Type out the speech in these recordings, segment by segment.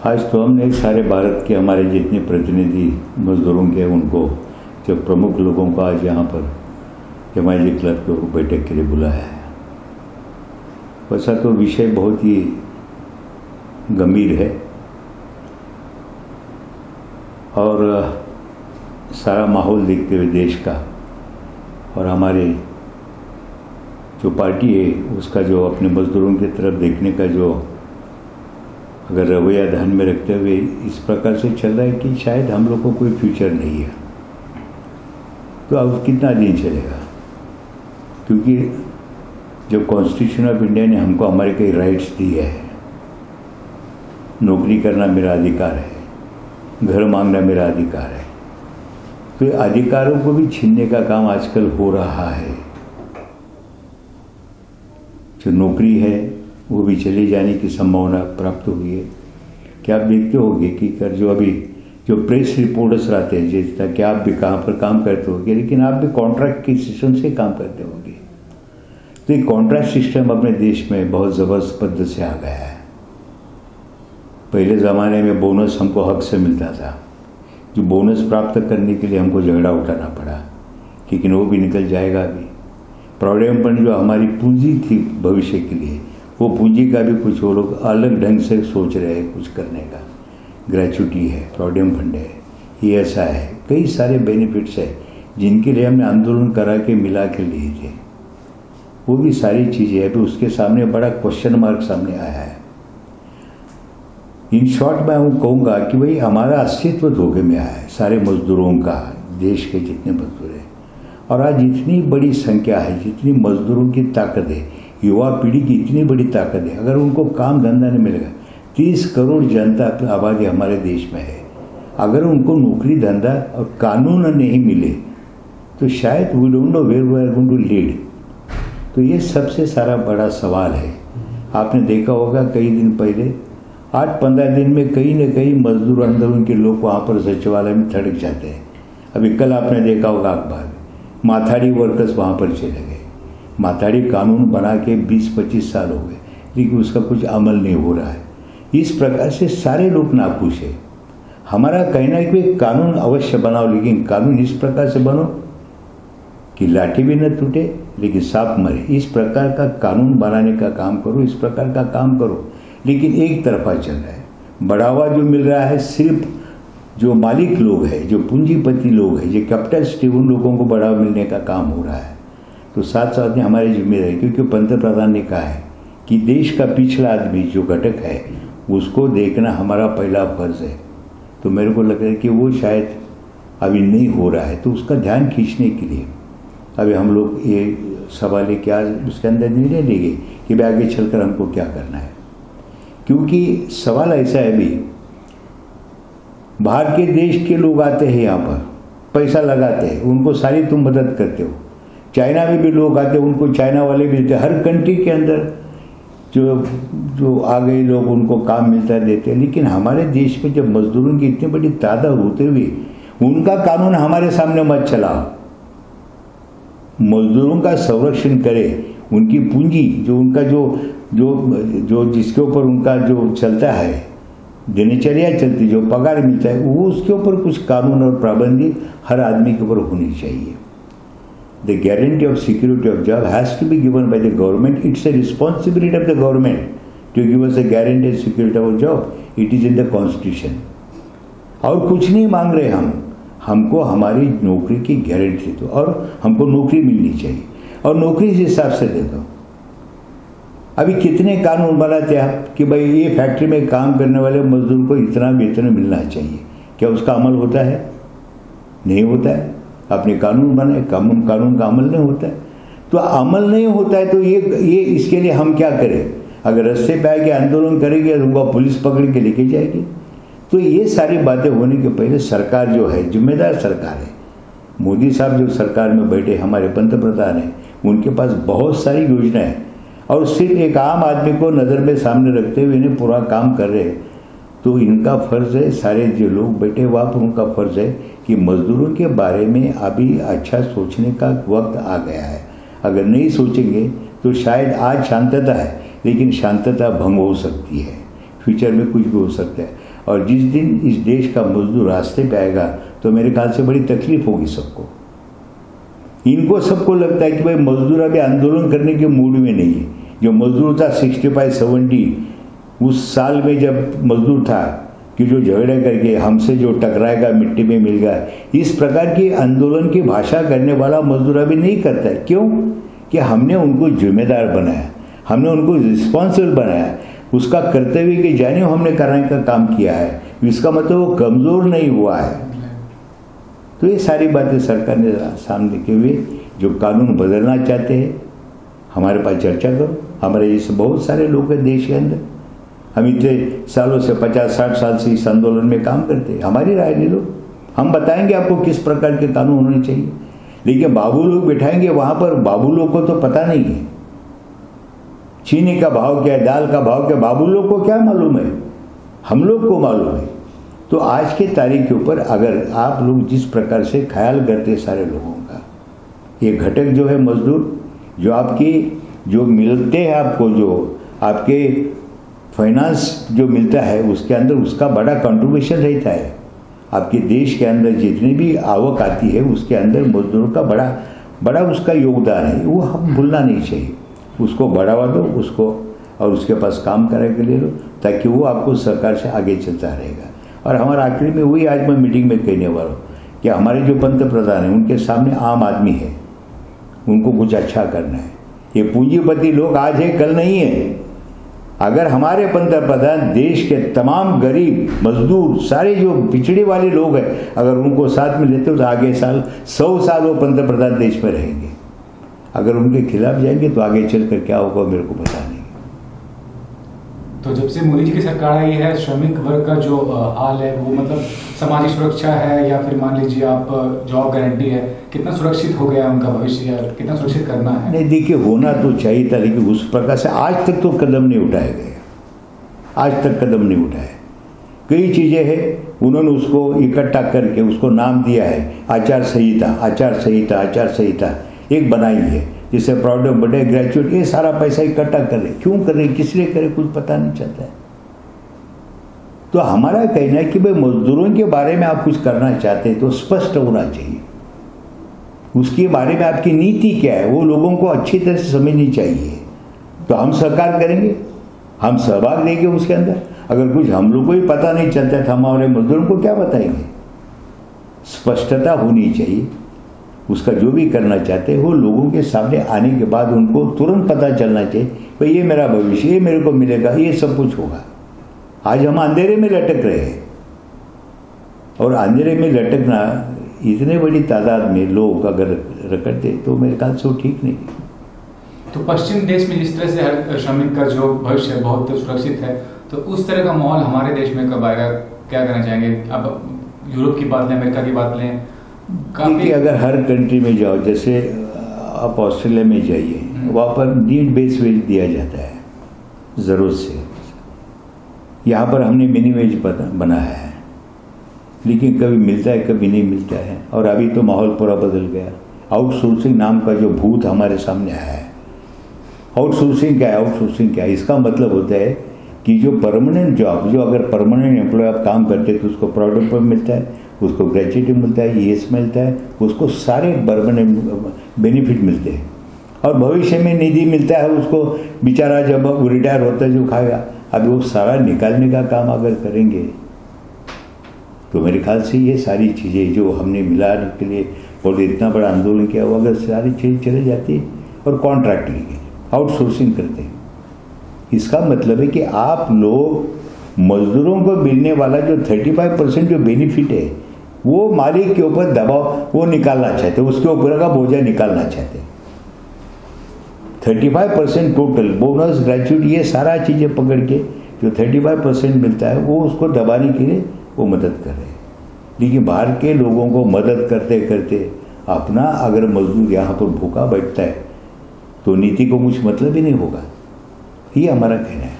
आज तो हमने सारे भारत के हमारे जितने प्रतिनिधि मजदूरों के उनको जो प्रमुख लोगों को आज यहाँ पर एमआईजी क्लब के बैठक के लिए बुलाया है। वैसा तो विषय बहुत ही गंभीर है और सारा माहौल देखते हुए देश का और हमारे जो पार्टी है उसका जो अपने मजदूरों की तरफ देखने का जो अगर रवैया ध्यान में रखते हुए इस प्रकार से चल रहा है कि शायद हम लोग को कोई फ्यूचर नहीं है, तो अब कितना दिन चलेगा। क्योंकि जब कॉन्स्टिट्यूशन ऑफ इंडिया ने हमको हमारे कई राइट्स दिए हैं, नौकरी करना मेरा अधिकार है, घर मांगना मेरा अधिकार है, तो अधिकारों को भी छीनने का काम आजकल हो रहा है। जो नौकरी है वो भी चले जाने की संभावना प्राप्त हुई है। क्या आप देखते होंगे कि जो अभी जो प्रेस रिपोर्टर्स रहते हैं, जैसा कि आप भी कहाँ पर काम करते होंगे, लेकिन आप भी कॉन्ट्रैक्ट के सिस्टम से काम करते होंगे। तो ये कॉन्ट्रैक्ट सिस्टम अपने देश में बहुत ज़बरदस्त पद्धति से आ गया है। पहले ज़माने में बोनस हमको हक से मिलता था, जो बोनस प्राप्त करने के लिए हमको झगड़ा उठाना पड़ा, लेकिन वो भी निकल जाएगा। अभी प्रोविडेंट फंड जो हमारी पूंजी थी भविष्य के लिए, वो पूंजी का भी कुछ वो लोग अलग ढंग से सोच रहे हैं कुछ करने का। ग्रेच्युटी है, प्रोविडेंट फंड है, ESI है, कई सारे बेनिफिट्स है जिनके लिए हमने आंदोलन करा के मिला के लिए थे। वो भी सारी चीज़ें अभी उसके सामने बड़ा क्वेश्चन मार्क सामने आया है। इन शॉर्ट मैं वो कहूँगा कि भाई हमारा अस्तित्व धोखे में आया है, सारे मजदूरों का, देश के जितने मजदूर हैं। और आज इतनी बड़ी संख्या है, जितनी मजदूरों की ताकत है, युवा पीढ़ी की इतनी बड़ी ताकत है, अगर उनको काम धंधा नहीं मिलेगा, 30 करोड़ जनता आबादी हमारे देश में है, अगर उनको नौकरी धंधा और कानून नहीं मिले तो शायद we don't know where we are going to lead. तो ये सबसे सारा बड़ा सवाल है। आपने देखा होगा कई दिन पहले 8-15 दिन में कहीं न कहीं मजदूर आंदोलन के लोग वहाँ पर सचिवालय में थड़क जाते हैं। अभी कल आपने देखा होगा अखबार में, माथाड़ी वर्कर्स वहाँ पर चले गए। माथाड़ी कानून बना के 20-25 साल हो गए, लेकिन उसका कुछ अमल नहीं हो रहा है। इस प्रकार से सारे लोग नाखुश है। हमारा कहना है कि कानून अवश्य बनाओ, लेकिन कानून इस प्रकार से बनो कि लाठी भी न टूटे लेकिन सांप मरे। इस प्रकार का कानून बनाने का काम करो, इस प्रकार का काम करो। लेकिन एक तरफा चल रहा है, बढ़ावा जो मिल रहा है सिर्फ जो मालिक लोग हैं, जो पूंजीपति लोग हैं, जो कैपिटलिस्ट उन लोगों को बढ़ावा मिलने का काम हो रहा है। तो साथ साथ में हमारी जिम्मेदारी, क्योंकि पंतप्रधान ने कहा है कि देश का पिछला आदमी जो घटक है उसको देखना हमारा पहला फर्ज है। तो मेरे को लग रहा है कि वो शायद अभी नहीं हो रहा है, तो उसका ध्यान खींचने के लिए अभी हम लोग ये सवाल है कि आज उसके अंदर निर्णय लेंगे कि भाई आगे चलकर हमको क्या करना है। क्योंकि सवाल ऐसा है, अभी बाहर के देश के लोग आते हैं यहाँ पर, पैसा लगाते हैं, उनको सारी तुम मदद करते हो। चाइना में भी लोग आते हैं, उनको चाइना वाले भी देते हैं। हर कंट्री के अंदर जो आ गए लोग उनको काम मिलता देते हैं। लेकिन हमारे देश में जब मजदूरों की इतनी बड़ी तादाद होते हुए उनका कानून हमारे सामने मत चलाओ। मजदूरों का संरक्षण करे, उनकी पूंजी जो उनका जो जिसके ऊपर उनका जो चलता है, दिनचर्या चलती, जो पगार मिलता है, वो उसके ऊपर कुछ कानून और पाबंदी हर आदमी के ऊपर होनी चाहिए। The guarantee of security of job has to be given by the government. It's a responsibility of the government to give us a guarantee of security of job. It is in the constitution. और कुछ नहीं मांग रहे हमको हमारी नौकरी की guarantee दो और हमको नौकरी मिलनी चाहिए और नौकरी इस हिसाब से दे दो। अभी कितने कानून बनाते हैं कि भाई ये फैक्ट्री में काम करने वाले मजदूर को इतना वेतन मिलना चाहिए, क्या उसका अमल होता है? नहीं होता है। अपने कानून बनाए, कानून का अमल नहीं होता है। तो अमल नहीं होता है तो ये इसके लिए हम क्या करें? अगर रास्ते पे आके आंदोलन करेंगे तो उनका पुलिस पकड़ के लेके जाएगी। तो ये सारी बातें होने के पहले सरकार जो है, जिम्मेदार सरकार है, मोदी साहब जो सरकार में बैठे हमारे पंतप्रधान हैं, उनके पास बहुत सारी योजनाएं हैं और सिर्फ एक आम आदमी को नज़र में सामने रखते हुए इन्हें पूरा काम कर रहे हैं। तो इनका फ़र्ज़ है, सारे जो लोग बैठे वहाँ पर उनका फ़र्ज़ है कि मज़दूरों के बारे में अभी अच्छा सोचने का वक्त आ गया है। अगर नहीं सोचेंगे तो शायद आज शांतता है, लेकिन शांतता भंग हो सकती है, फ्यूचर में कुछ भी हो सकता है। और जिस दिन इस देश का मजदूर रास्ते पे आएगा तो मेरे ख्याल से बड़ी तकलीफ होगी सबको। इनको सबको लगता है कि भाई मजदूर अभी आंदोलन करने के मूड में नहीं है। जो मजदूर था 65-70 उस साल में जब मजदूर था कि जो झगड़े करके हमसे जो टकराएगा मिट्टी में मिल गया, इस प्रकार की आंदोलन की भाषा करने वाला मजदूर अभी नहीं करता है। क्यों? कि हमने उनको जिम्मेदार बनाया, हमने उनको रिस्पॉन्सिबल बनाया, उसका कर्तव्य के जाने हमने करने का काम किया है। इसका मतलब वो कमज़ोर नहीं हुआ है। तो ये सारी बातें सरकार ने सामने के हुए जो कानून बदलना चाहते हैं हमारे पास चर्चा करो। हमारे जैसे बहुत सारे लोग हैं देश के अंदर, हम इतने सालों से 50-60 साल से इस आंदोलन में काम करते हैं। हमारी राय ले लो, हम बताएंगे आपको किस प्रकार के कानून होने चाहिए। लेकिन बाबू लोग बैठाएंगे वहाँ पर, बाबू लोग को तो पता नहीं है चीनी का भाव क्या है, दाल का भाव क्या, बाबू लोग को क्या मालूम है, हम लोग को मालूम है। तो आज के तारीख के ऊपर अगर आप लोग जिस प्रकार से ख्याल करते सारे लोगों का, ये घटक जो है मजदूर जो आपकी जो मिलते हैं आपको, जो आपके फाइनेंस जो मिलता है उसके अंदर उसका बड़ा कंट्रीब्यूशन रहता है। आपके देश के अंदर जितनी भी आवक आती है उसके अंदर मजदूरों का बड़ा उसका योगदान है। वो हम भूलना नहीं चाहिए। उसको बढ़ावा दो उसको, और उसके पास काम करने के लिए लो, ताकि वो आपको सरकार से आगे चलता रहेगा। और हमारा आखिरी में वही आज मैं मीटिंग में कहने वाला हूँ कि हमारे जो पंत प्रधान हैं उनके सामने आम आदमी है, उनको कुछ अच्छा करना है। ये पूंजीपति लोग आज है कल नहीं है। अगर हमारे पंत प्रधान देश के तमाम गरीब मजदूर सारे जो पिछड़े वाले लोग हैं अगर उनको साथ में लेते हो तो आगे 100 साल वो पंत प्रधान देश में रहेंगे। अगर उनके खिलाफ जाएंगे तो आगे चलकर क्या होगा मेरे को पता नहीं। तो जब से मोदी जी की सरकार आई है, श्रमिक वर्ग का जो हाल है वो मतलब सामाजिक सुरक्षा है या फिर मान लीजिए आप जॉब गारंटी है, कितना सुरक्षित हो गया है उनका भविष्य या कितना सुरक्षित करना है? नहीं देखिए, होना तो चाहिए था, लेकिन उस प्रकार से आज तक तो कदम नहीं उठाए गए। आज तक कदम नहीं उठाए। कई चीज़ें हैं उन्होंने उसको इकट्ठा करके उसको नाम दिया है आचार संहिता एक बनाई है, जिससे प्रोविडेंट फंड, ग्रेजुएट, ये सारा पैसा इकट्ठा कर रहे। क्यों कर रहे, किस लिए करे, कुछ पता नहीं चलता है। तो हमारा कहना है कि भाई मजदूरों के बारे में आप कुछ करना चाहते हैं तो स्पष्ट होना चाहिए। उसके बारे में आपकी नीति क्या है वो लोगों को अच्छी तरह से समझनी चाहिए। तो हम सहकार करेंगे, हम सहभाग देंगे उसके अंदर। अगर कुछ हम लोग को ही पता नहीं चलता है तो हम हमारे मजदूरों को क्या बताएंगे। स्पष्टता होनी चाहिए। उसका जो भी करना चाहते हैं वो लोगों के सामने आने के बाद उनको तुरंत पता चलना चाहिए भाई ये मेरा भविष्य, ये मेरे को मिलेगा, ये सब कुछ होगा। आज हम अंधेरे में लटक रहे हैं, और अंधेरे में लटकना इतने बड़ी तादाद में लोग अगर रखते तो मेरे ख्याल से वो ठीक नहीं। तो पश्चिम देश में जिस तरह से हर श्रमिक का जो भविष्य बहुत सुरक्षित है, तो उस तरह का माहौल हमारे देश में कब आएगा, क्या करना चाहेंगे? अब यूरोप की बात लें, अमेरिका की बात लें, काफ़ी अगर हर कंट्री में जाओ, जैसे आप ऑस्ट्रेलिया में जाइए, वहाँ पर नीड बेस वेज दिया जाता है ज़रूरत से। यहाँ पर हमने मिनी वेज बनाया है, लेकिन कभी मिलता है कभी नहीं मिलता है। और अभी तो माहौल पूरा बदल गया। आउटसोर्सिंग नाम का जो भूत हमारे सामने आया है। आउटसोर्सिंग क्या है? आउटसोर्सिंग क्या है? इसका मतलब होता है कि जो परमानेंट जॉब, जो अगर परमानेंट एम्प्लॉय आप काम करते हैं तो उसको प्रोविडेंट फंड मिलता है, उसको ग्रेच्युटी मिलता है, ईएस मिलता है, उसको सारे परमानेंट बेनिफिट मिलते हैं। और भविष्य में निधि मिलता है उसको, बेचारा जब वो रिटायर होता है जो खाएगा। अभी वो सारा निकालने का काम अगर करेंगे तो मेरे ख्याल से ये सारी चीज़ें जो हमने मिलाने के लिए और इतना बड़ा आंदोलन किया वो अगर सारी चीज़ चले जाती और कॉन्ट्रैक्ट लेंगे, आउटसोर्सिंग करते हैं, इसका मतलब है कि आप लोग मजदूरों को मिलने वाला जो 35% जो बेनिफिट है वो मालिक के ऊपर दबाव वो निकालना चाहते, उसके ऊपर का बोझा निकालना चाहते। 35% टोटल बोनस, ग्रेच्युटी, ये सारा चीज़ें पकड़ के जो 35% मिलता है वो उसको दबाने के लिए वो मदद कर रहे हैं। लेकिन बाहर के लोगों को मदद करते करते अपना अगर मजदूर यहाँ पर भूखा बैठता है तो नीति को कुछ मतलब ही नहीं होगा। ये हमारा कहना है।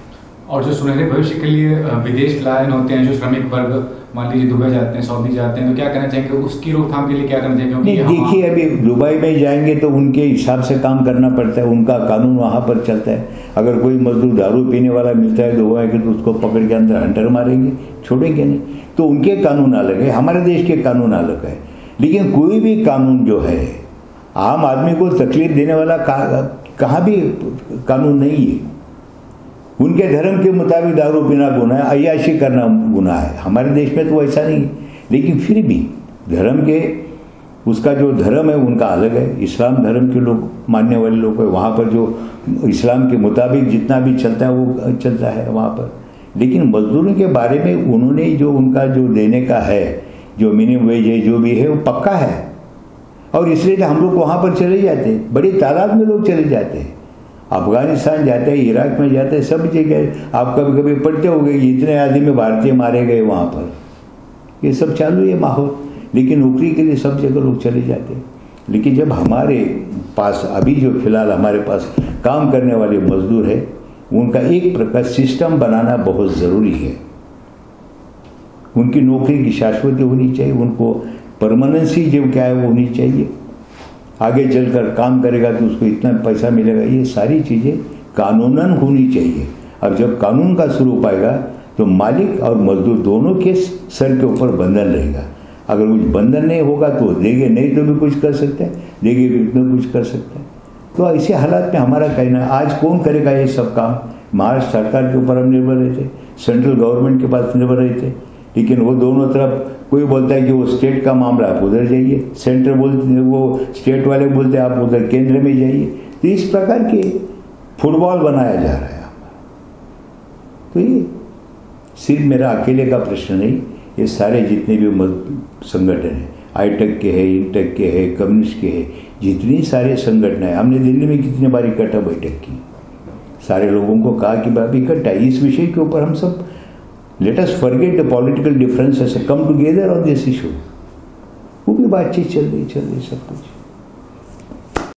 और जो सुनहरे भविष्य के लिए विदेश पलायन होते हैं, जो श्रमिक वर्ग मान लीजिए दुबई जाते हैं, सऊदी जाते हैं, तो क्या करना चाहिए, उसकी रोकथाम के लिए क्या करना चाहिए? नहीं, देखिए अभी दुबई में जाएंगे तो उनके हिसाब से काम करना पड़ता है, उनका कानून वहाँ पर चलता है। अगर कोई मजदूर दारू पीने वाला मिलता है दुबई के तो उसको पकड़ के अंदर हंटर मारेंगे, छोड़ेंगे नहीं। तो उनके कानून अलग है, हमारे देश के कानून अलग है। लेकिन कोई भी कानून जो है आम आदमी को तकलीफ देने वाला कहाँ भी कानून नहीं है। उनके धर्म के मुताबिक दारू पीना गुनाह है, अय्याशी करना गुनाह है। हमारे देश में तो ऐसा नहीं है। लेकिन फिर भी धर्म के उसका जो धर्म है उनका अलग है। इस्लाम धर्म के लोग मानने वाले लोग है, वहाँ पर जो इस्लाम के मुताबिक जितना भी चलता है वो चलता है वहाँ पर। लेकिन मजदूरों के बारे में उन्होंने जो उनका जो देने का है, जो मिनिमम वेज है, जो भी है वो पक्का है। और इसलिए हम लोग वहाँ पर चले जाते हैं, बड़ी तादाद में लोग चले जाते हैं। अफगानिस्तान जाते हैं, इराक में जाते हैं, सब जगह आप कभी कभी पढ़ते होंगे इतने आदमी भारतीय मारे गए वहाँ पर। ये सब चालू है माहौल। लेकिन नौकरी के लिए सब जगह लोग चले जाते हैं। लेकिन जब हमारे पास अभी जो फिलहाल हमारे पास काम करने वाले मजदूर है, उनका एक प्रकार सिस्टम बनाना बहुत ज़रूरी है। उनकी नौकरी की शाश्वती होनी चाहिए, उनको परमानेंसी जो क्या है वो होनी चाहिए। आगे चलकर काम करेगा तो उसको इतना पैसा मिलेगा, ये सारी चीज़ें कानूनन होनी चाहिए। और जब कानून का स्वरूप आएगा तो मालिक और मजदूर दोनों के सर के ऊपर बंधन रहेगा। अगर कुछ बंधन नहीं होगा तो देंगे नहीं तो भी कुछ कर सकते हैं, देंगे भी इतना कुछ कर सकते हैं। तो ऐसे हालात में हमारा कहना, आज कौन करेगा ये सब काम? महाराष्ट्र सरकार के ऊपर हम निर्भर रहते, सेंट्रल गवर्नमेंट के पास निर्भर रहते। लेकिन वो दोनों तरफ कोई बोलता है कि वो स्टेट का मामला आप उधर जाइए, सेंटर बोलते वो स्टेट वाले बोलते हैं आप उधर केंद्र में जाइए। तो इस प्रकार के फुटबॉल बनाया जा रहा है हमारा। तो ये सिर्फ मेरा अकेले का प्रश्न नहीं, ये सारे जितने भी संगठन हैं, आईटेक के हैं, इंटेक के हैं, कम्युनिस्ट के हैं, जितनी सारे संगठन हैं, हमने दिल्ली में कितनी बार इकट्ठा बैठक की, सारे लोगों को कहा कि भाई इकट्ठा इस विषय के ऊपर हम सब let us forget the political differences, come together on this issue। वो भी बातचीत चल रही सब कुछ।